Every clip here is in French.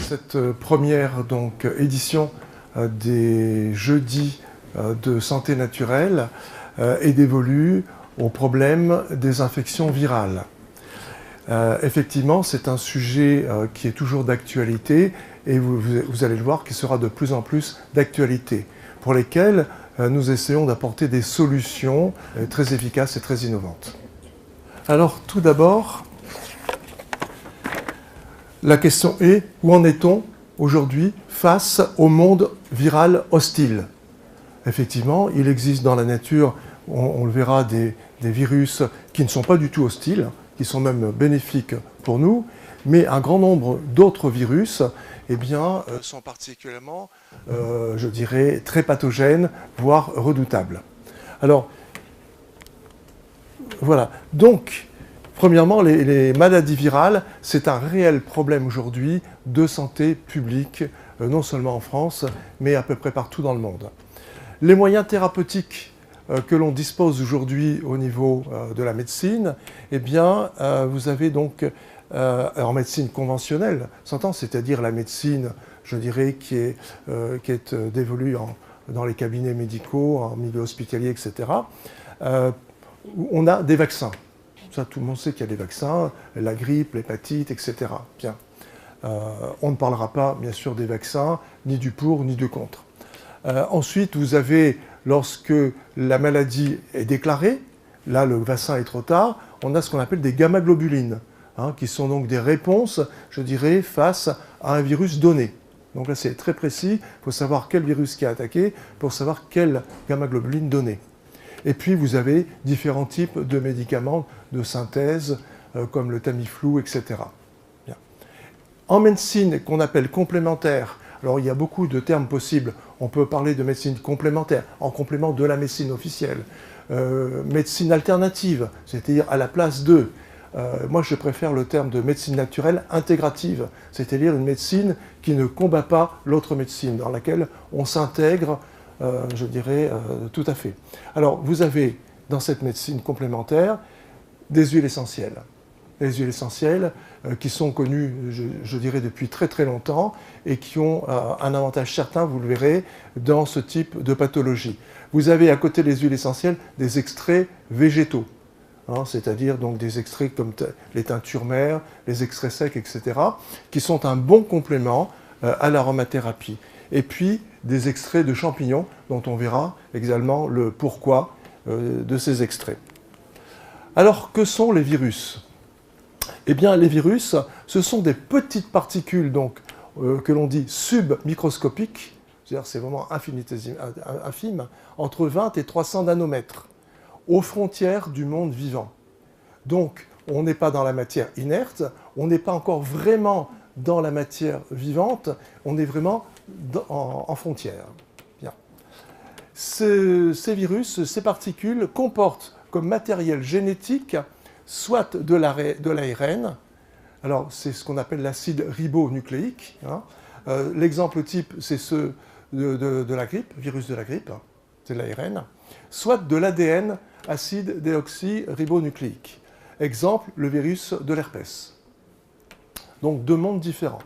cette première donc, édition des jeudis de santé naturelle est dévolue au problème des infections virales. Effectivement, c'est un sujet qui est toujours d'actualité et vous allez le voir qui sera de plus en plus d'actualité, pour lesquelles nous essayons d'apporter des solutions très efficaces et très innovantes. Alors, tout d'abord, la question est, où en est-on aujourd'hui face au monde viral hostile? Effectivement, il existe dans la nature, on le verra, des virus qui ne sont pas du tout hostiles, qui sont même bénéfiques pour nous, mais un grand nombre d'autres virus eh bien, sont particulièrement, je dirais, très pathogènes, voire redoutables. Alors, voilà. Donc, premièrement, les maladies virales, c'est un réel problème aujourd'hui de santé publique, non seulement en France, mais à peu près partout dans le monde. Les moyens thérapeutiques que l'on dispose aujourd'hui au niveau de la médecine, eh bien, vous avez donc, en médecine conventionnelle, s'entend, c'est-à-dire la médecine, je dirais, qui est dévolue dans les cabinets médicaux, en milieu hospitalier, etc., on a des vaccins. Ça, tout le monde sait qu'il y a des vaccins, la grippe, l'hépatite, etc. Bien. On ne parlera pas, bien sûr, des vaccins, ni du pour, ni du contre. Ensuite, vous avez, lorsque la maladie est déclarée, là, le vaccin est trop tard, on a ce qu'on appelle des gamma-globulines, qui sont donc des réponses, je dirais, face à un virus donné. Donc là, c'est très précis, il faut savoir quel virus qui est attaqué pour savoir quelle gamma-globuline donner. Et puis, vous avez différents types de médicaments de synthèse, comme le Tamiflu, etc. Bien. En médecine, qu'on appelle complémentaire, alors il y a beaucoup de termes possibles. On peut parler de médecine complémentaire, en complément de la médecine officielle. Médecine alternative, c'est-à-dire à la place de. Moi, je préfère le terme de médecine naturelle intégrative, c'est-à-dire une médecine qui ne combat pas l'autre médecine, dans laquelle on s'intègre, je dirais, tout à fait. Alors, vous avez, dans cette médecine complémentaire, des huiles essentielles. Les huiles essentielles qui sont connues, je dirais, depuis très très longtemps et qui ont un avantage certain, vous le verrez, dans ce type de pathologie. Vous avez à côté des huiles essentielles des extraits végétaux, c'est-à-dire donc des extraits comme les teintures mères, les extraits secs, etc., qui sont un bon complément à l'aromathérapie. Et puis des extraits de champignons, dont on verra également le pourquoi de ces extraits. Alors, que sont les virus ? Eh bien, les virus, ce sont des petites particules donc, que l'on dit submicroscopiques, c'est-à-dire c'est vraiment infime, entre 20 et 300 nanomètres, aux frontières du monde vivant. Donc, on n'est pas dans la matière inerte, on n'est pas encore vraiment dans la matière vivante, on est vraiment en frontière. Bien. Ces virus, ces particules comportent comme matériel génétique soit de l'ARN, alors c'est ce qu'on appelle l'acide ribonucléique. L'exemple type, c'est ceux de la grippe, virus de la grippe, c'est de l'ARN, soit de l'ADN, acide déoxyribonucléique. Exemple, le virus de l'herpès. Donc deux mondes différents.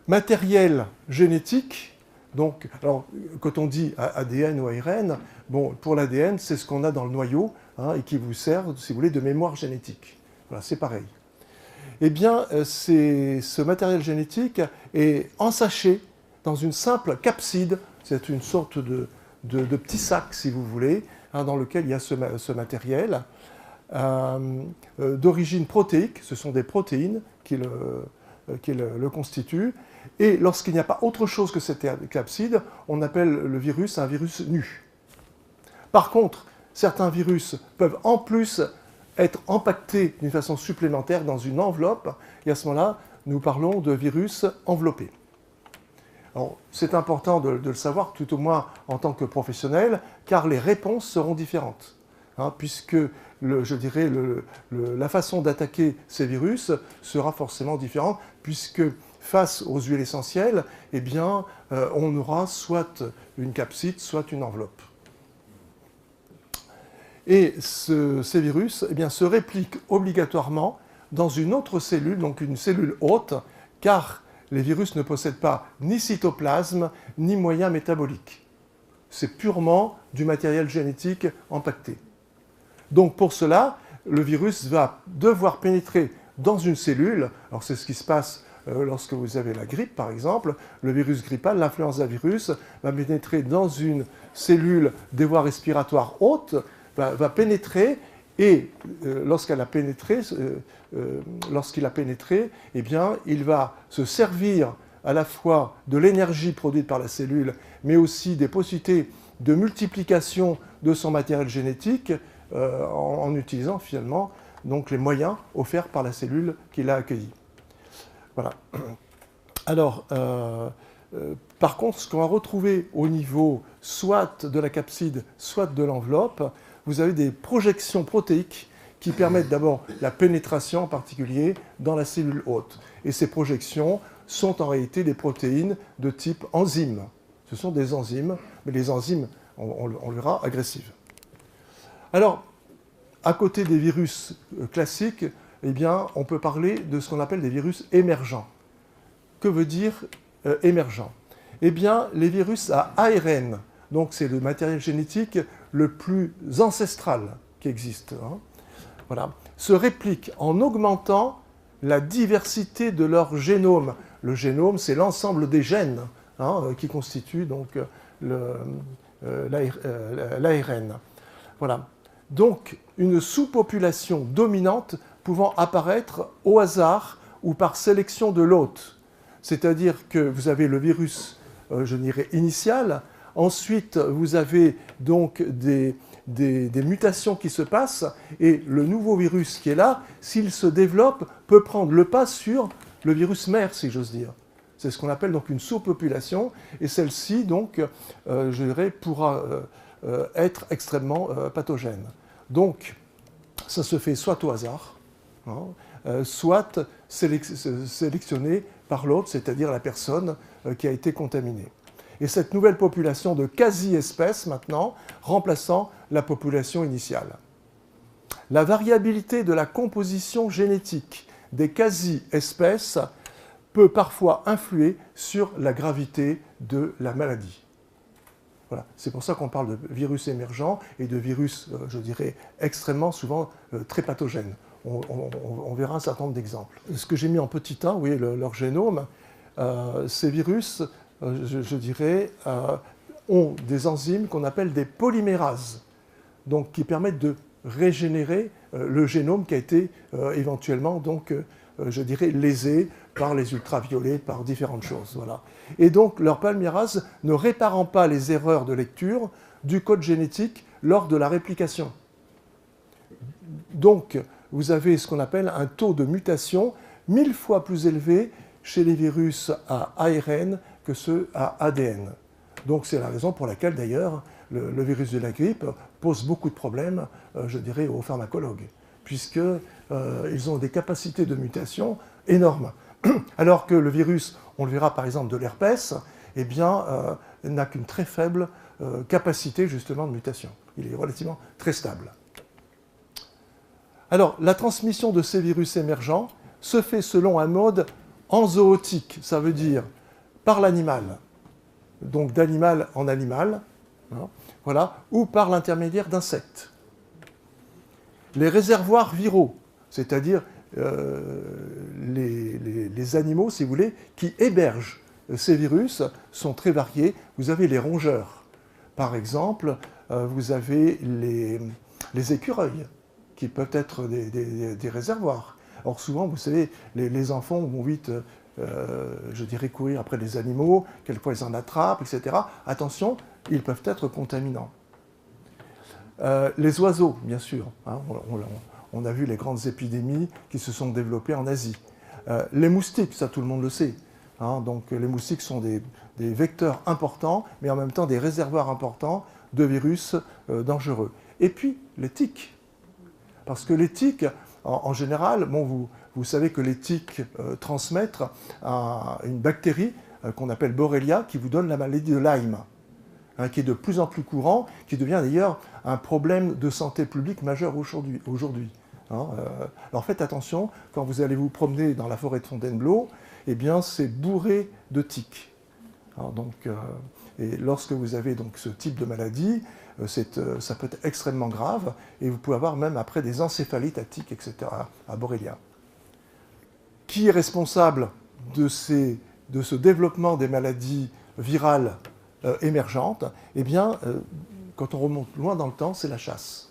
Matériel génétique, donc, alors quand on dit ADN ou ARN, bon, pour l'ADN, c'est ce qu'on a dans le noyau, et qui vous sert, si vous voulez, de mémoire génétique. Voilà, c'est pareil. Eh bien, ce matériel génétique est ensaché dans une simple capside, c'est une sorte de petit sac, si vous voulez, dans lequel il y a ce matériel, d'origine protéique, ce sont des protéines qui le constituent, et lorsqu'il n'y a pas autre chose que cette capside, on appelle le virus un virus nu. Par contre, certains virus peuvent en plus être empaquetés d'une façon supplémentaire dans une enveloppe, et à ce moment-là, nous parlons de virus enveloppés. Alors, c'est important de le savoir, tout au moins en tant que professionnel, car les réponses seront différentes, puisque, je dirais, la façon d'attaquer ces virus sera forcément différente, puisque face aux huiles essentielles, eh bien, on aura soit une capside, soit une enveloppe. Et ces virus eh bien, se répliquent obligatoirement dans une autre cellule, donc une cellule hôte, car les virus ne possèdent pas ni cytoplasme, ni moyens métaboliques. C'est purement du matériel génétique empaqueté. Donc pour cela, le virus va devoir pénétrer dans une cellule. Alors c'est ce qui se passe lorsque vous avez la grippe, par exemple. Le virus grippal, l'influenza virus, va pénétrer dans une cellule des voies respiratoires hautes, va pénétrer, et lorsqu'il a pénétré, eh bien, il va se servir à la fois de l'énergie produite par la cellule, mais aussi des possibilités de multiplication de son matériel génétique en utilisant finalement donc, les moyens offerts par la cellule qu'il a accueillie. Voilà. Alors, par contre, ce qu'on va retrouver au niveau soit de la capside, soit de l'enveloppe, vous avez des projections protéiques qui permettent d'abord la pénétration en particulier dans la cellule hôte. Et ces projections sont en réalité des protéines de type enzyme. Ce sont des enzymes, mais les enzymes, on le verra, agressives. Alors, à côté des virus classiques, eh bien, on peut parler de ce qu'on appelle des virus émergents. Que veut dire émergent? Eh bien, les virus à ARN, donc c'est le matériel génétique le plus ancestral qui existe, hein, voilà, se répliquent en augmentant la diversité de leur génome. Le génome, c'est l'ensemble des gènes qui constituent donc l'ARN. Voilà. Donc, une sous-population dominante pouvant apparaître au hasard ou par sélection de l'hôte. C'est-à-dire que vous avez le virus, je dirais, initial. Ensuite, vous avez donc des mutations qui se passent. Et le nouveau virus qui est là, s'il se développe, peut prendre le pas sur le virus mère, si j'ose dire. C'est ce qu'on appelle donc une sous-population. Et celle-ci, donc, je dirais, pourra être extrêmement pathogène. Donc, ça se fait soit au hasard, soit sélectionné par l'autre, c'est-à-dire la personne qui a été contaminée. Et cette nouvelle population de quasi-espèces, maintenant, remplaçant la population initiale. La variabilité de la composition génétique des quasi-espèces peut parfois influer sur la gravité de la maladie. Voilà. C'est pour ça qu'on parle de virus émergents et de virus, je dirais, extrêmement souvent très pathogènes. On verra un certain nombre d'exemples. Ce que j'ai mis en petit 1, vous voyez leur génome, ces virus, je dirais, ont des enzymes qu'on appelle des polymérases, donc qui permettent de régénérer le génome qui a été éventuellement, donc, je dirais, lésé par les ultraviolets, par différentes choses. Voilà. Et donc, leur polymérase ne réparant pas les erreurs de lecture du code génétique lors de la réplication. Donc, vous avez ce qu'on appelle un taux de mutation 1000 fois plus élevé chez les virus à ARN que ceux à ADN. Donc, c'est la raison pour laquelle, d'ailleurs, le virus de la grippe pose beaucoup de problèmes, je dirais, aux pharmacologues, puisqu'ils ont des capacités de mutation énormes. Alors que le virus, on le verra par exemple de l'herpès, eh bien, n'a qu'une très faible capacité justement de mutation. Il est relativement très stable. Alors, la transmission de ces virus émergents se fait selon un mode enzootique, ça veut dire par l'animal, donc d'animal en animal, voilà, ou par l'intermédiaire d'insectes. Les réservoirs viraux, c'est-à-dire les animaux, si vous voulez, qui hébergent ces virus, sont très variés. Vous avez les rongeurs, par exemple, vous avez les écureuils, qui peuvent être des réservoirs. Or, souvent, vous savez, les enfants vont vite, je dirais, courir après les animaux, quelquefois ils en attrapent, etc. Attention, ils peuvent être contaminants. Les oiseaux, bien sûr. Hein, on a vu les grandes épidémies qui se sont développées en Asie. Les moustiques, ça tout le monde le sait. Hein, donc les moustiques sont des vecteurs importants, mais en même temps des réservoirs importants de virus dangereux. Et puis les tiques. Parce que les tiques, en général, bon, vous savez que les tiques transmettent une bactérie qu'on appelle Borrelia, qui vous donne la maladie de Lyme, hein, qui est de plus en plus courant, qui devient d'ailleurs un problème de santé publique majeur aujourd'hui. Hein, alors faites attention, quand vous allez vous promener dans la forêt de Fontainebleau, eh bien, c'est bourré de tiques. Et lorsque vous avez donc ce type de maladie, ça peut être extrêmement grave, et vous pouvez avoir même après des encéphalites à tiques, etc., à Borrelia. Qui est responsable de ce développement des maladies virales émergentes? Eh bien, quand on remonte loin dans le temps, c'est la chasse.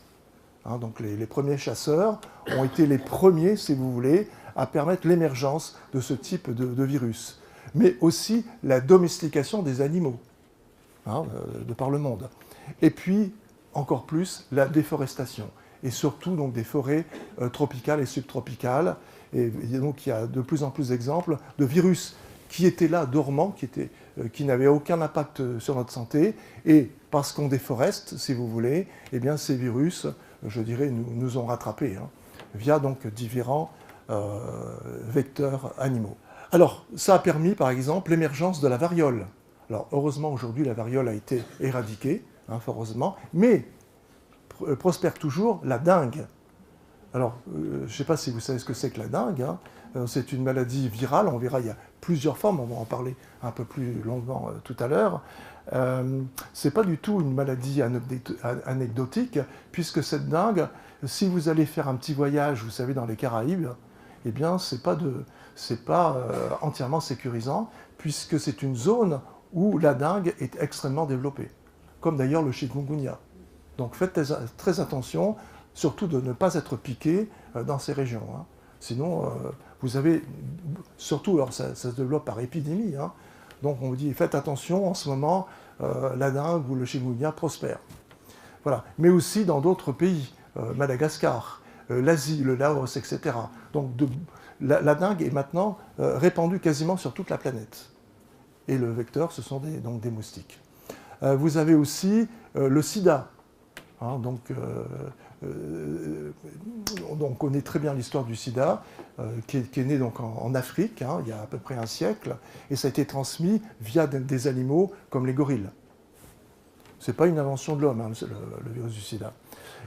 Donc les premiers chasseurs ont été les premiers, si vous voulez, à permettre l'émergence de ce type de virus. Mais aussi la domestication des animaux, de par le monde. Et puis, encore plus, la déforestation. Et surtout, donc, des forêts tropicales et subtropicales. Et donc, il y a de plus en plus d'exemples de virus qui étaient là, dormants, qui n'avaient aucun impact sur notre santé. Et parce qu'on déforeste, si vous voulez, eh bien, ces virus, je dirais, nous ont rattrapés, via donc différents vecteurs animaux. Alors, ça a permis, par exemple, l'émergence de la variole. Alors, heureusement, aujourd'hui, la variole a été éradiquée, fort heureusement, mais prospère toujours la dengue. Alors, je ne sais pas si vous savez ce que c'est que la dengue. C'est une maladie virale, on verra, il y a plusieurs formes, on va en parler un peu plus longuement tout à l'heure. Ce n'est pas du tout une maladie anecdotique, puisque cette dengue, si vous allez faire un petit voyage, vous savez, dans les Caraïbes, eh bien, ce n'est pas entièrement sécurisant, puisque c'est une zone où la dengue est extrêmement développée, comme d'ailleurs le chikungunya. Donc faites très attention, surtout de ne pas être piqué dans ces régions. Sinon, vous avez, surtout, alors ça se développe par épidémie, donc on vous dit, faites attention, en ce moment, la dengue ou le chikungunya prospèrent. Voilà. Mais aussi dans d'autres pays, Madagascar, l'Asie, le Laos, etc. Donc la dengue est maintenant répandue quasiment sur toute la planète. Et le vecteur, ce sont donc des moustiques. Vous avez aussi le sida. Donc on connaît très bien l'histoire du sida, qui est né donc en Afrique, il y a à peu près un siècle, et ça a été transmis via des animaux comme les gorilles. Ce n'est pas une invention de l'homme, le virus du sida.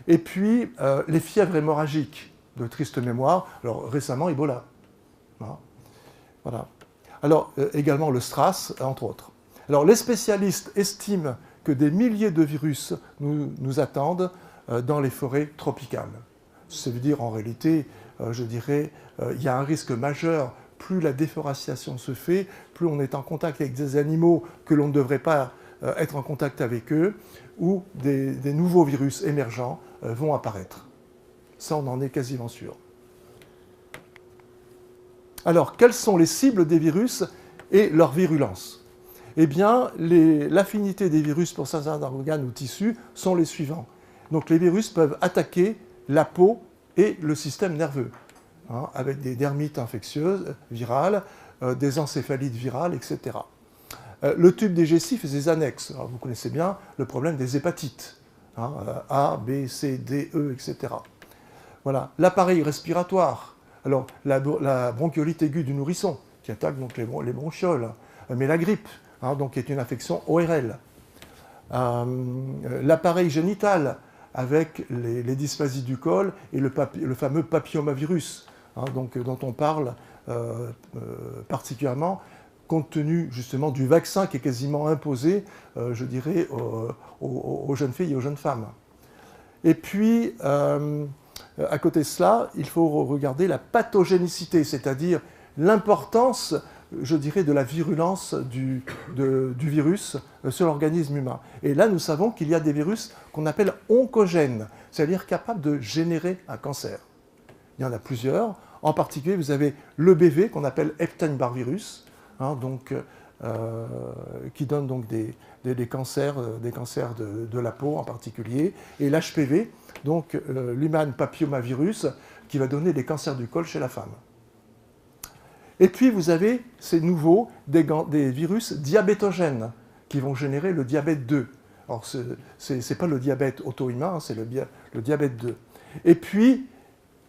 Et puis, les fièvres hémorragiques, de triste mémoire, alors récemment, Ebola. Voilà. Alors, également le SRAS, entre autres. Alors, les spécialistes estiment que des milliers de virus nous attendent dans les forêts tropicales. Ça veut dire, en réalité, je dirais, il y a un risque majeur. Plus la déforestation se fait, plus on est en contact avec des animaux que l'on ne devrait pas être en contact avec eux, où des nouveaux virus émergents vont apparaître. Ça, on en est quasiment sûr. Alors, quelles sont les cibles des virus et leur virulence? Eh bien, l'affinité des virus pour certains organes ou tissus sont les suivants. Donc, les virus peuvent attaquer la peau et le système nerveux, avec des dermites infectieuses virales, des encéphalites virales, etc. Le tube digestif et ses annexes. Alors, vous connaissez bien le problème des hépatites, A, B, C, D, E, etc. Voilà. L'appareil respiratoire. Alors, la bronchiolite aiguë du nourrisson, qui attaque donc les bronchioles, mais la grippe, donc est une infection ORL. L'appareil génital, avec les dysplasies du col et le fameux papillomavirus, dont on parle particulièrement, compte tenu justement du vaccin qui est quasiment imposé, je dirais, aux jeunes filles et aux jeunes femmes. Et puis, à côté de cela, il faut regarder la pathogénicité, c'est-à-dire l'importance, je dirais, de la virulence du virus sur l'organisme humain. Et là, nous savons qu'il y a des virus qu'on appelle oncogènes, c'est-à-dire capables de générer un cancer. Il y en a plusieurs. En particulier, vous avez l'EBV, qu'on appelle Epstein-Barr virus, qui donne donc des cancers de la peau en particulier, et l'HPV, donc l'human papillomavirus, qui va donner des cancers du col chez la femme. Et puis vous avez ces nouveaux, des virus diabétogènes, qui vont générer le diabète 2. Alors ce n'est pas le diabète auto-immun, c'est le diabète 2. Et puis,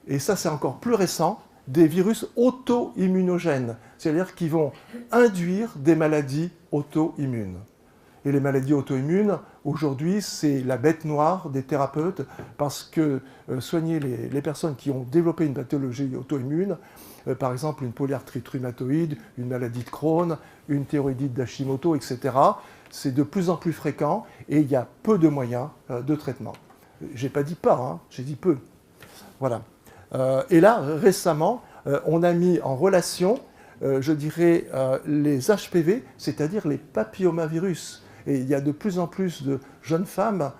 et ça c'est encore plus récent, des virus auto-immunogènes, c'est-à-dire qui vont induire des maladies auto-immunes. Et les maladies auto-immunes, aujourd'hui, c'est la bête noire des thérapeutes parce que soigner les personnes qui ont développé une pathologie auto-immune, par exemple une polyarthrite rhumatoïde, une maladie de Crohn, une thyroïdite d'Hashimoto, etc., c'est de plus en plus fréquent et il y a peu de moyens de traitement. J'ai pas dit pas, hein, j'ai dit peu. Voilà. Et là, récemment, on a mis en relation, je dirais, les HPV, c'est-à-dire les papillomavirus. Et il y a de plus en plus de jeunes femmes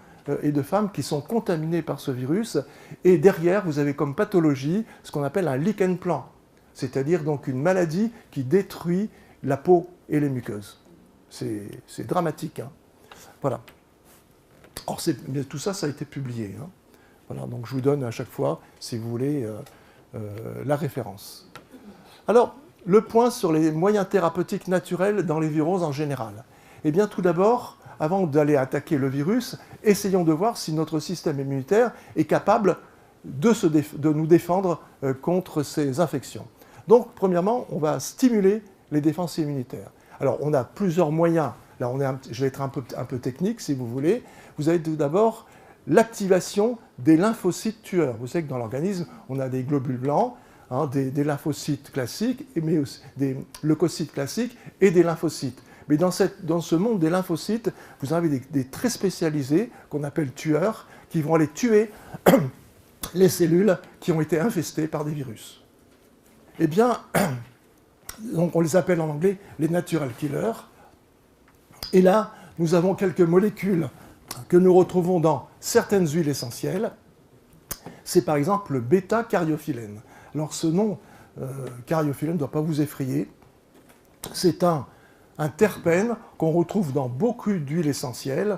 et de femmes qui sont contaminées par ce virus. Et derrière, vous avez comme pathologie ce qu'on appelle un lichen plan, c'est-à-dire donc une maladie qui détruit la peau et les muqueuses. C'est dramatique, hein. Voilà. Or, tout ça, ça a été publié, hein. Voilà, donc je vous donne à chaque fois, si vous voulez, la référence. Alors, le point sur les moyens thérapeutiques naturels dans les viroses en général. Eh bien, tout d'abord, avant d'aller attaquer le virus, essayons de voir si notre système immunitaire est capable de nous défendre contre ces infections. Donc, premièrement, on va stimuler les défenses immunitaires. Alors, on a plusieurs moyens. Là, je vais être un peu technique, si vous voulez. Vous avez tout d'abord l'activation des lymphocytes tueurs. Vous savez que dans l'organisme, on a des globules blancs, hein, des lymphocytes classiques, mais aussi des leucocytes classiques et des lymphocytes. Mais dans ce monde des lymphocytes, vous avez des très spécialisés, qu'on appelle tueurs, qui vont aller tuer les cellules qui ont été infestées par des virus. Eh bien, donc on les appelle en anglais les natural killers. Et là, nous avons quelques molécules que nous retrouvons dans certaines huiles essentielles. C'est par exemple le bêta-cariophyllène. Alors ce nom, cariophyllène, ne doit pas vous effrayer. C'est un terpène qu'on retrouve dans beaucoup d'huiles essentielles,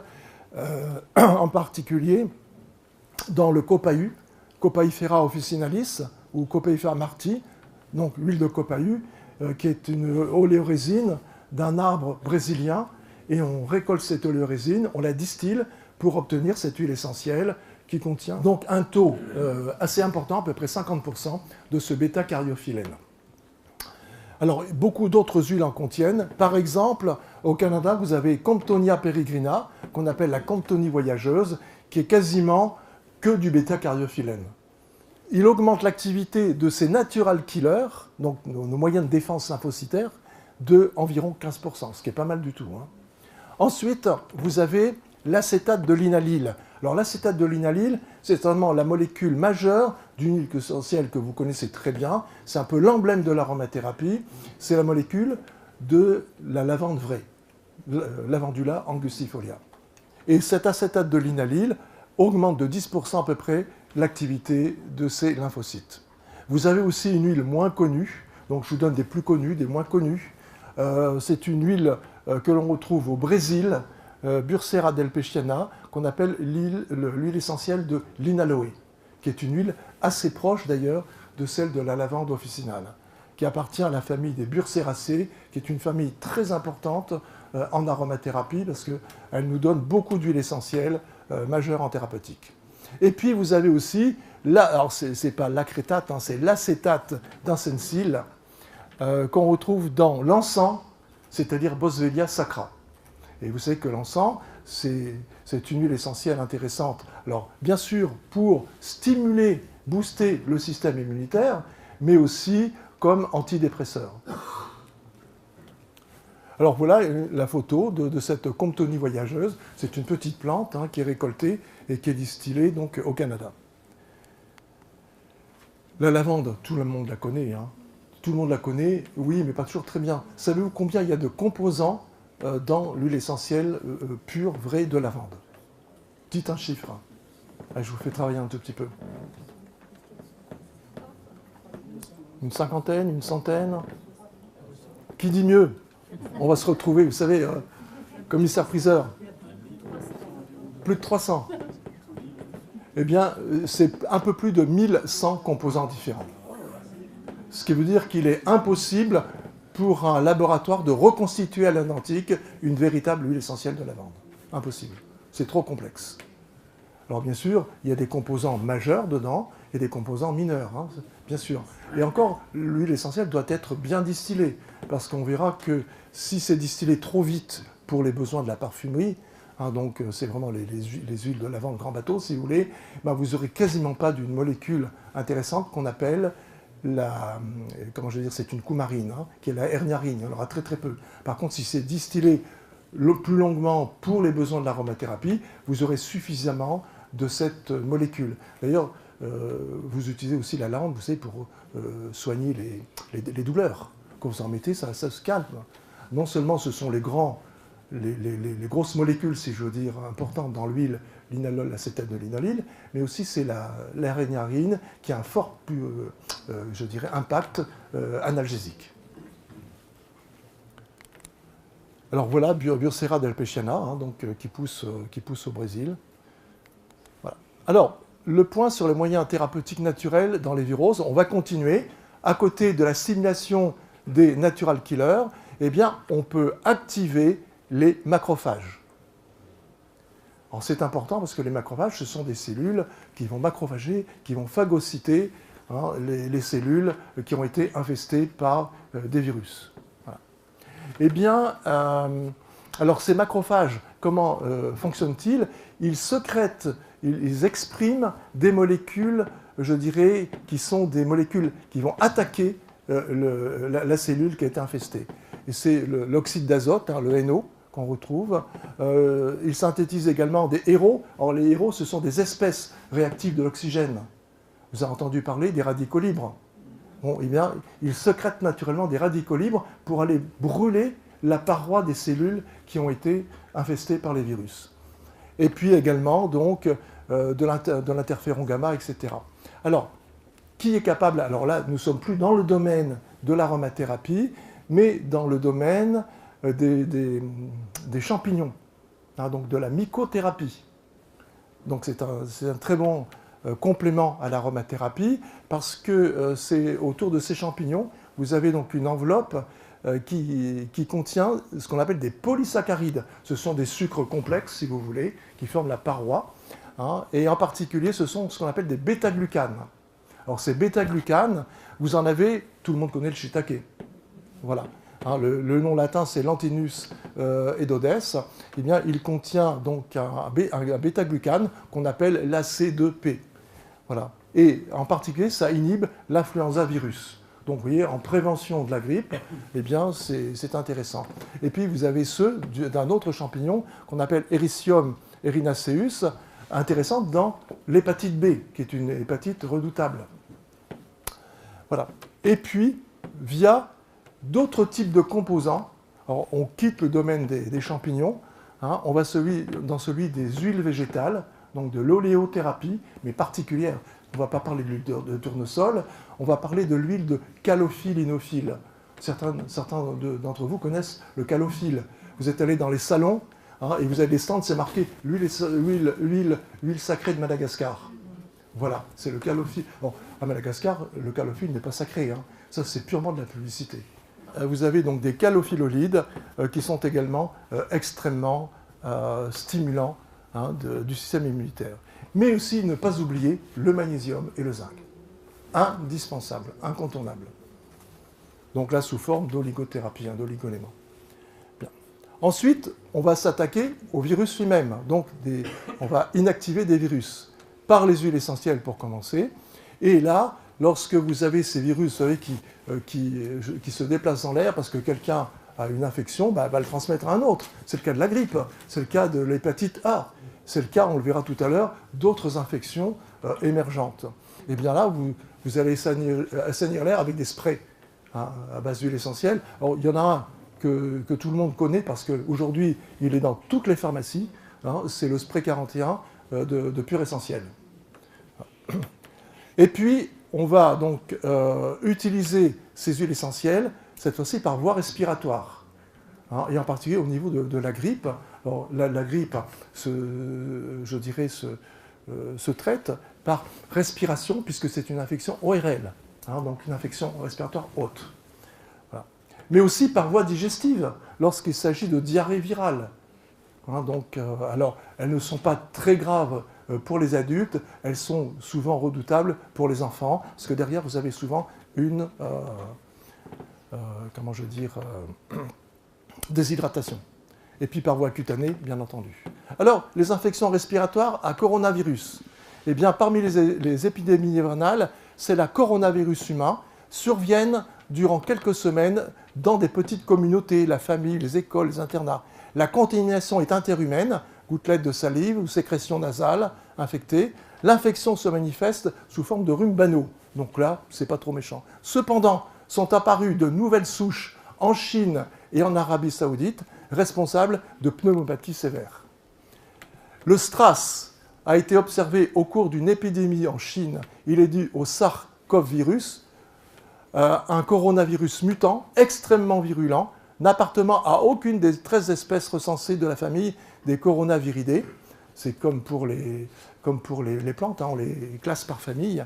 en particulier dans le copahu, Copaifera officinalis ou Copaifera marti, donc l'huile de copahu, qui est une oléorésine d'un arbre brésilien, et on récolte cette oléorésine, on la distille pour obtenir cette huile essentielle qui contient donc un taux assez important, à peu près 50% de ce bêta-cariophyllène. Alors, beaucoup d'autres huiles en contiennent. Par exemple, au Canada, vous avez Comptonia peregrina, qu'on appelle la Comptonie voyageuse, qui est quasiment que du bêta-cariophyllène. Il augmente l'activité de ces natural killers, donc nos moyens de défense lymphocytaire, de environ 15%, ce qui est pas mal du tout, hein. Ensuite, vous avez l'acétate de linalyle. Alors l'acétate de linalyle, c'est certainement la molécule majeure d'une huile essentielle que vous connaissez très bien. C'est un peu l'emblème de l'aromathérapie. C'est la molécule de la lavande vraie, Lavandula angustifolia. Et cet acétate de linalyle augmente de 10% à peu près l'activité de ces lymphocytes. Vous avez aussi une huile moins connue, donc je vous donne des plus connues, des moins connues. C'est une huile que l'on retrouve au Brésil, Bursera delpechana, qu'on appelle l'huile essentielle de linaloé, qui est une huile assez proche d'ailleurs de celle de la lavande officinale, qui appartient à la famille des Burseracées, qui est une famille très importante en aromathérapie, parce qu'elle nous donne beaucoup d'huiles essentielles majeures en thérapeutique. Et puis vous avez aussi, alors c'est pas l'acrétate, hein, c'est l'acétate d'insensile, qu'on retrouve dans l'encens, c'est-à-dire Boswellia sacra. Et vous savez que l'encens, c'est une huile essentielle intéressante. Alors, bien sûr, pour stimuler, booster le système immunitaire, mais aussi comme antidépresseur. Alors voilà la photo de cette Comptonie voyageuse. C'est une petite plante, hein, qui est récoltée et qui est distillée donc, au Canada. La lavande, tout le monde la connaît, hein. Tout le monde la connaît, oui, mais pas toujours très bien. Savez-vous combien il y a de composants dans l'huile essentielle pure, vraie de lavande? Dites un chiffre. Allez, je vous fais travailler un tout petit peu. Une cinquantaine, une centaine? Qui dit mieux? On va se retrouver, vous savez, commissaire-priseur. Plus de 300. Eh bien, c'est un peu plus de 1100 composants différents. Ce qui veut dire qu'il est impossible pour un laboratoire de reconstituer à l'identique une véritable huile essentielle de lavande. Impossible. C'est trop complexe. Alors bien sûr, il y a des composants majeurs dedans et des composants mineurs, hein, bien sûr. Et encore, l'huile essentielle doit être bien distillée, parce qu'on verra que si c'est distillé trop vite pour les besoins de la parfumerie, hein, donc c'est vraiment les huiles de lavande grand bateau, si vous voulez, ben, vous n'aurez quasiment pas d'une molécule intéressante qu'on appelle comment je veux dire, c'est une coumarine, hein, qui est la herniarine, il y en aura très très peu. Par contre, si c'est distillé plus longuement pour les besoins de l'aromathérapie, vous aurez suffisamment de cette molécule. D'ailleurs, vous utilisez aussi la lavande, vous savez, pour soigner les douleurs. Quand vous en mettez, ça se calme. Non seulement ce sont les grosses molécules, si je veux dire, importantes dans l'huile, l'inalol, l'acétate de linolyle, mais aussi c'est la rhéniarine qui a un fort, je dirais, impact analgésique. Alors voilà, Bursera delpeciana, hein, donc, qui pousse au Brésil. Voilà. Alors, le point sur les moyens thérapeutiques naturels dans les viroses, on va continuer. À côté de la stimulation des natural killers, eh bien, on peut activer les macrophages. Alors c'est important parce que les macrophages, ce sont des cellules qui vont macrophager, qui vont phagocyter, hein, les cellules qui ont été infestées par des virus. Voilà. Eh bien, alors ces macrophages, comment fonctionnent-ils? Ils sécrètent, ils expriment des molécules, je dirais, qui sont des molécules qui vont attaquer la cellule qui a été infestée. Et c'est l'oxyde d'azote, hein, le NO, qu'on retrouve. Il synthétise également des héros. Or, les héros, ce sont des espèces réactives de l'oxygène. Vous avez entendu parler des radicaux libres. Bon, eh bien, ils sécrètent naturellement des radicaux libres pour aller brûler la paroi des cellules qui ont été infestées par les virus. Et puis également, donc, de l'interféron gamma, etc. Alors, qui est capable? Alors là, nous ne sommes plus dans le domaine de l'aromathérapie, mais dans le domaine des champignons, hein, donc de la mycothérapie. Donc c'est un très bon complément à l'aromathérapie, parce que c'est autour de ces champignons, vous avez donc une enveloppe qui contient ce qu'on appelle des polysaccharides. Ce sont des sucres complexes, si vous voulez, qui forment la paroi, hein, et en particulier, ce sont ce qu'on appelle des bêta-glucanes. Alors ces bêta-glucanes, vous en avez, tout le monde connaît le shiitake. Voilà. Hein, le nom latin, c'est Lentinus edodes. Eh bien, il contient donc un bêta-glucane qu'on appelle l'AC2P. Voilà. Et en particulier, ça inhibe l'influenza virus. Donc, vous voyez, en prévention de la grippe, eh bien, c'est intéressant. Et puis, vous avez ceux d'un autre champignon qu'on appelle Erythricium erinaceus, intéressante dans l'hépatite B, qui est une hépatite redoutable. Voilà. Et puis, via d'autres types de composants, alors on quitte le domaine des champignons, hein, on va dans celui des huiles végétales, donc de l'oléothérapie, mais particulière. On ne va pas parler de l'huile de tournesol, on va parler de l'huile de calophylle inophile. Certains d'entre vous connaissent le calophylle. Vous êtes allé dans les salons, hein, et vous avez des stands, c'est marqué l'huile sacrée de Madagascar. Voilà, c'est le calophylle. Bon, à Madagascar, le calophylle n'est pas sacré, hein. Ça c'est purement de la publicité. Vous avez donc des calophyllolides qui sont également extrêmement stimulants, hein, du système immunitaire. Mais aussi, ne pas oublier le magnésium et le zinc. Indispensable, incontournable. Donc là, sous forme d'oligothérapie, hein, d'oligoéléments. Bien. Ensuite, on va s'attaquer au virus lui-même. Donc, on va inactiver des virus par les huiles essentielles pour commencer. Et là, lorsque vous avez ces virus, vous savez, qui se déplacent dans l'air parce que quelqu'un a une infection, bah, va le transmettre à un autre. C'est le cas de la grippe, c'est le cas de l'hépatite A, c'est le cas, on le verra tout à l'heure, d'autres infections émergentes. Et bien là, vous allez assainir l'air avec des sprays, hein, à base d'huile essentielle. Alors, il y en a un que tout le monde connaît parce qu'aujourd'hui, il est dans toutes les pharmacies, hein, c'est le spray 41 de Pure Essentiel. Et puis, on va donc utiliser ces huiles essentielles, cette fois-ci par voie respiratoire, hein, et en particulier au niveau de la grippe. Alors, la grippe, je dirais, se traite par respiration, puisque c'est une infection ORL, hein, donc une infection respiratoire haute. Voilà. Mais aussi par voie digestive, lorsqu'il s'agit de diarrhée virale. Hein, donc, alors, elles ne sont pas très graves pour les adultes, elles sont souvent redoutables pour les enfants, parce que derrière, vous avez souvent une déshydratation. et puis par voie cutanée, bien entendu. Alors, les infections respiratoires à coronavirus. Eh bien, parmi les épidémies hivernales, c'est la coronavirus humain, surviennent durant quelques semaines dans des petites communautés, la famille, les écoles, les internats. La contamination est interhumaine, gouttelettes de salive ou sécrétions nasales infectées. L'infection se manifeste sous forme de rhume banaux. Donc là, c'est pas trop méchant. Cependant, sont apparues de nouvelles souches en Chine et en Arabie Saoudite, responsables de pneumopathies sévères. Le STRAS a été observé au cours d'une épidémie en Chine. Il est dû au SARS-CoV-virus, un coronavirus mutant extrêmement virulent, n'appartenant à aucune des 13 espèces recensées de la famille des coronaviridae. C'est comme pour les plantes, hein, on les classe par famille.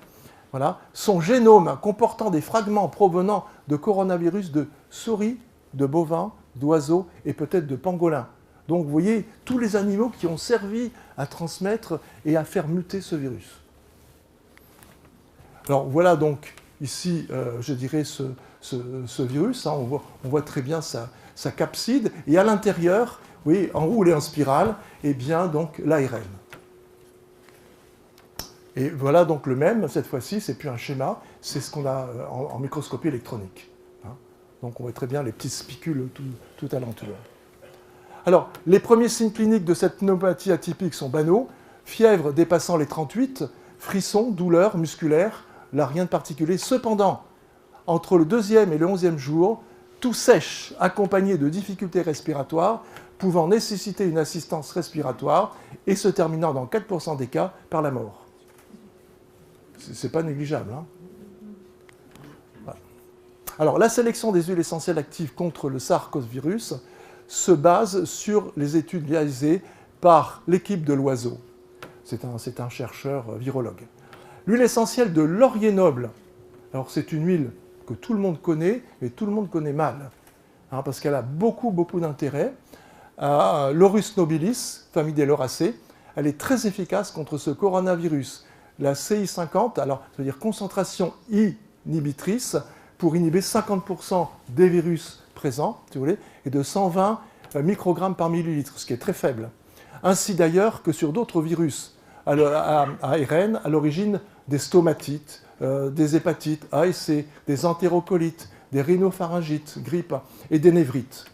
Voilà. Son génome comportant des fragments provenant de coronavirus de souris, de bovins, d'oiseaux et peut-être de pangolins. Donc vous voyez tous les animaux qui ont servi à transmettre et à faire muter ce virus. Alors voilà donc ici, je dirais, ce virus. Hein, on voit très bien sa capside. Et à l'intérieur, oui, enroulé en spirale, eh bien donc l'ARN. Et voilà donc le même, cette fois-ci, c'est plus un schéma, c'est ce qu'on a en microscopie électronique. Hein. Donc on voit très bien les petites spicules tout alentour. Alors, les premiers signes cliniques de cette pneumopathie atypique sont banaux, fièvre dépassant les 38, frissons, douleurs musculaires, là rien de particulier. Cependant, entre le 2e et le 11e jour, tout sèche, accompagné de difficultés respiratoires, pouvant nécessiter une assistance respiratoire et se terminant dans 4% des cas par la mort. C'est pas négligeable. Hein. Voilà. Alors, la sélection des huiles essentielles actives contre le SARS-CoV-virus se base sur les études réalisées par l'équipe de l'Oiseau. C'est un chercheur virologue. L'huile essentielle de laurier noble, alors c'est une huile que tout le monde connaît, mais tout le monde connaît mal, hein, parce qu'elle a beaucoup d'intérêt. Laurus nobilis, famille des lauracées, elle est très efficace contre ce coronavirus. La CI50, alors ça veut dire concentration inhibitrice, pour inhiber 50% des virus présents, si vous voulez, et de 120 microgrammes par millilitre, ce qui est très faible. Ainsi d'ailleurs que sur d'autres virus à ARN à l'origine des stomatites, des hépatites A et C, des entérocolites, des rhinopharyngites, grippe et des névrites.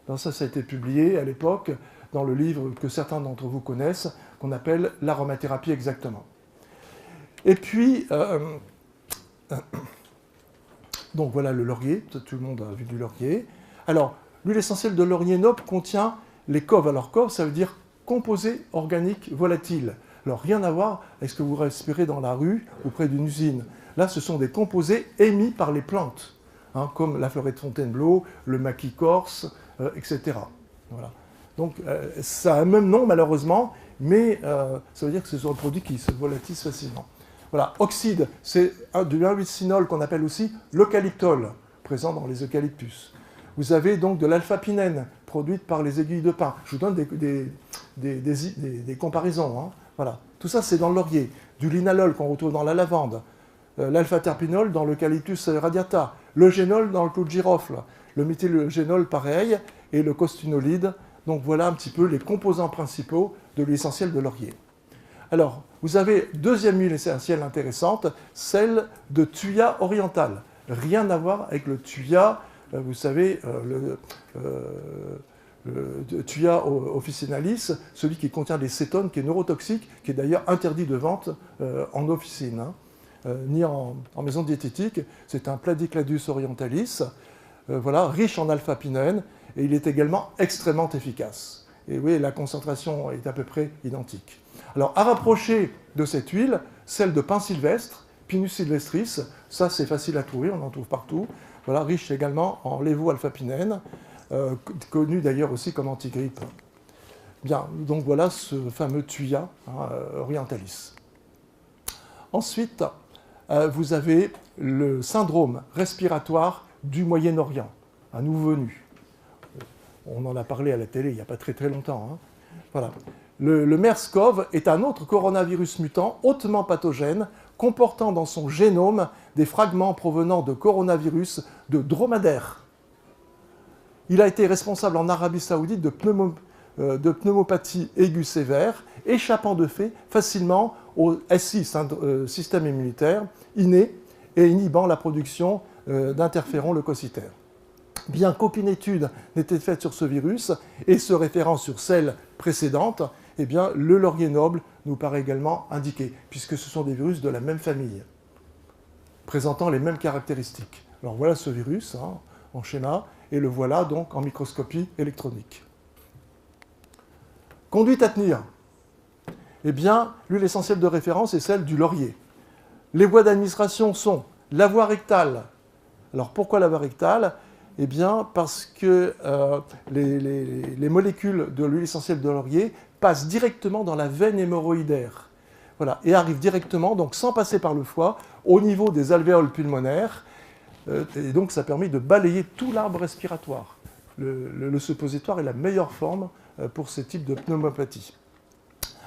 Donc ça a été publié à l'époque dans le livre que certains d'entre vous connaissent, qu'on appelle l'aromathérapie exactement. Et puis, donc voilà le laurier, tout le monde a vu du laurier. Alors, l'huile essentielle de laurier noble contient les CoV. Alors, CoV, ça veut dire composés organiques volatiles. Alors, rien à voir avec ce que vous respirez dans la rue ou près d'une usine. Là, ce sont des composés émis par les plantes, hein, comme la fleurette Fontainebleau, le maquis corse, etc. Voilà. Donc, ça a un même nom, malheureusement, mais ça veut dire que ce sont des produits qui se volatilisent facilement. Voilà, oxyde, c'est de l'ubicinol qu'on appelle aussi l'eucalyptol, présent dans les eucalyptus. Vous avez donc de l'alpha-pinène, produite par les aiguilles de pin. Je vous donne des comparaisons. Hein. Voilà. Tout ça, c'est dans le laurier. Du linalol qu'on retrouve dans la lavande, l'alpha-terpinol dans l'eucalyptus radiata, le génol dans le clou de girofle, le méthylgénol pareil, et le costinolide. Donc voilà un petit peu les composants principaux de l'huile essentielle de laurier. Alors, vous avez deuxième huile essentielle intéressante, celle de Thuya orientale. Rien à voir avec le Thuya, vous savez, le Thuya officinalis, celui qui contient des cétones, qui est neurotoxique, qui est d'ailleurs interdit de vente en officine, hein, ni en maison diététique. C'est un Pladicladus orientalis, voilà, riche en alpha-pinène, et il est également extrêmement efficace. Et oui, la concentration est à peu près identique. Alors, à rapprocher de cette huile, celle de pin sylvestre, Pinus sylvestris, ça c'est facile à trouver, on en trouve partout. Voilà, riche également en lévo-alpha-pinène, connu d'ailleurs aussi comme antigrippe. Bien, donc voilà ce fameux Thuya orientalis. Ensuite, vous avez le syndrome respiratoire du Moyen-Orient, un nouveau venu. On en a parlé à la télé il n'y a pas très longtemps. Hein. Voilà. Le MERS-CoV est un autre coronavirus mutant hautement pathogène, comportant dans son génome des fragments provenant de coronavirus de dromadaires. Il a été responsable en Arabie Saoudite de de pneumopathie aiguë sévère, échappant de fait facilement au SI, système immunitaire inné, et inhibant la production d'interférons leucocytaires. Bien qu'aucune étude n'ait été faite sur ce virus, et se référant sur celle précédente, eh bien, le laurier noble nous paraît également indiqué, puisque ce sont des virus de la même famille, présentant les mêmes caractéristiques. Alors voilà ce virus en schéma, et le voilà donc en microscopie électronique. Conduite à tenir. Eh bien, l'huile essentielle de référence est celle du laurier. Les voies d'administration sont la voie rectale. Alors pourquoi la voie rectale? Eh bien, parce que les molécules de l'huile essentielle de laurier passent directement dans la veine hémorroïdaire. Voilà, et arrivent directement, donc sans passer par le foie, au niveau des alvéoles pulmonaires. Et donc ça permet de balayer tout l'arbre respiratoire. Le suppositoire est la meilleure forme pour ce type de pneumopathie.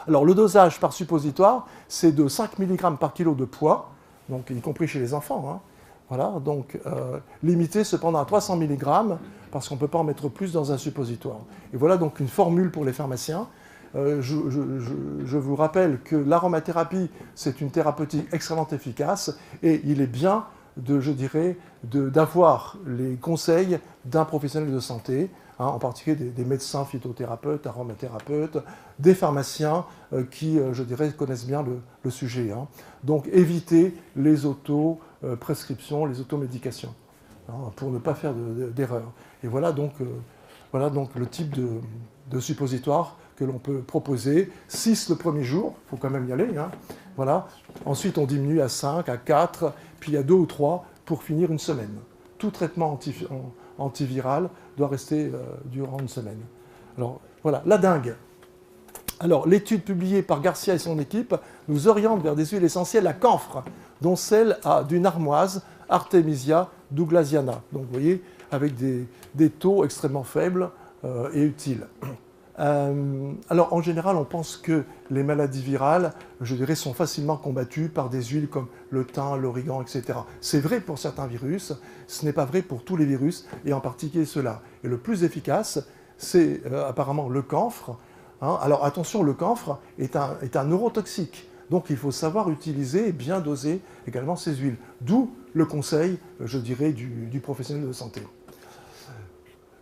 Alors le dosage par suppositoire, c'est de 5 mg par kilo de poids, donc y compris chez les enfants. Voilà, donc limité cependant à 300 mg, parce qu'on ne peut pas en mettre plus dans un suppositoire. Et voilà donc une formule pour les pharmaciens. Je vous rappelle que l'aromathérapie, c'est une thérapeutique extrêmement efficace, et il est bien d'avoir les conseils d'un professionnel de santé, en particulier des médecins phytothérapeutes, aromathérapeutes, des pharmaciens qui, connaissent bien le sujet. Donc évitez les auto-prescriptions, les automédications, pour ne pas faire d'erreur. Et voilà donc le type de suppositoire que l'on peut proposer. 6 le premier jour, il faut quand même y aller. Voilà. Ensuite, on diminue à 5, à 4, puis à 2 ou 3 pour finir une semaine. Tout traitement antiviral doit rester durant une semaine. Alors, voilà, la dengue. Alors, l'étude publiée par Garcia et son équipe nous oriente vers des huiles essentielles à camphre, dont celle d'une armoise, Artemisia douglasiana. Donc, vous voyez, avec des taux extrêmement faibles et utiles. Alors, en général, on pense que les maladies virales, sont facilement combattues par des huiles comme le thym, l'origan, etc. C'est vrai pour certains virus, ce n'est pas vrai pour tous les virus, et en particulier ceux-là. Et le plus efficace, c'est apparemment le camphre. Alors, attention, le camphre est un neurotoxique. Donc, il faut savoir utiliser et bien doser également ces huiles. D'où le conseil, du professionnel de santé.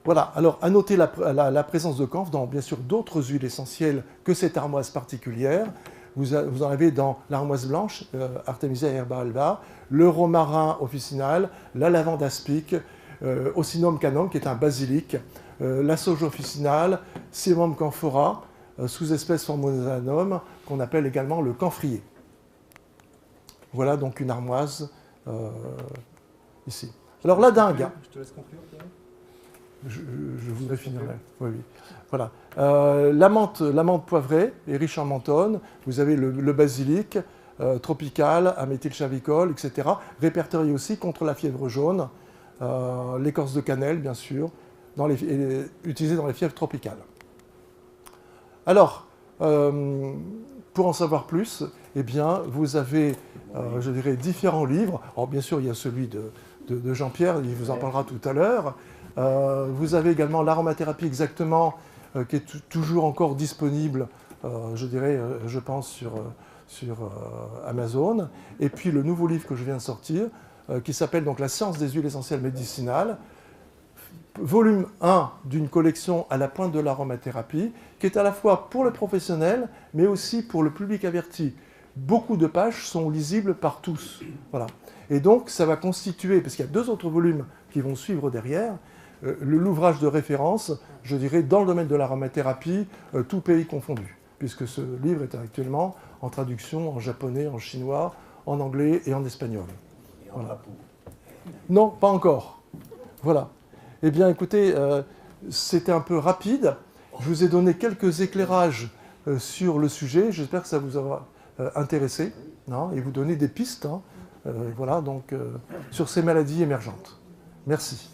Voilà, alors à noter la présence de camphre dans bien sûr d'autres huiles essentielles que cette armoise particulière. Vous en avez dans l'armoise blanche, Artemisia herba alba, le romarin officinal, la lavande aspic, Ocynum canum qui est un basilic, la sauge officinale, Simum camphora, sous-espèce Formosanum, qu'on appelle également le camphrier. Voilà donc une armoise ici. Alors la dengue. Je te laisse conclure, Pierre. Je voudrais finir là. Oui. Voilà. La menthe poivrée est riche en menthone. Vous avez le basilic tropical, améthylchavicol, etc. Répertorié aussi contre la fièvre jaune. L'écorce de cannelle, bien sûr, utilisée dans les fièvres tropicales. Alors, pour en savoir plus, eh bien, vous avez, différents livres. Alors, bien sûr, il y a celui de Jean-Pierre, il vous en parlera tout à l'heure. Vous avez également l'aromathérapie exactement, qui est toujours encore disponible, je pense, sur Amazon. Et puis le nouveau livre que je viens de sortir, qui s'appelle donc La science des huiles essentielles médicinales, volume 1 d'une collection à la pointe de l'aromathérapie, qui est à la fois pour le professionnel, mais aussi pour le public averti. Beaucoup de pages sont lisibles par tous. Voilà. Et donc, ça va constituer, parce qu'il y a 2 autres volumes qui vont suivre derrière, l'ouvrage de référence, dans le domaine de l'aromathérapie, tout pays confondu, puisque ce livre est actuellement en traduction en japonais, en chinois, en anglais et en espagnol. Et en drapeau. Non, pas encore. Voilà. Eh bien, écoutez, c'était un peu rapide. Je vous ai donné quelques éclairages sur le sujet. J'espère que ça vous aura intéressé, et vous donner des pistes, voilà, donc, sur ces maladies émergentes. Merci.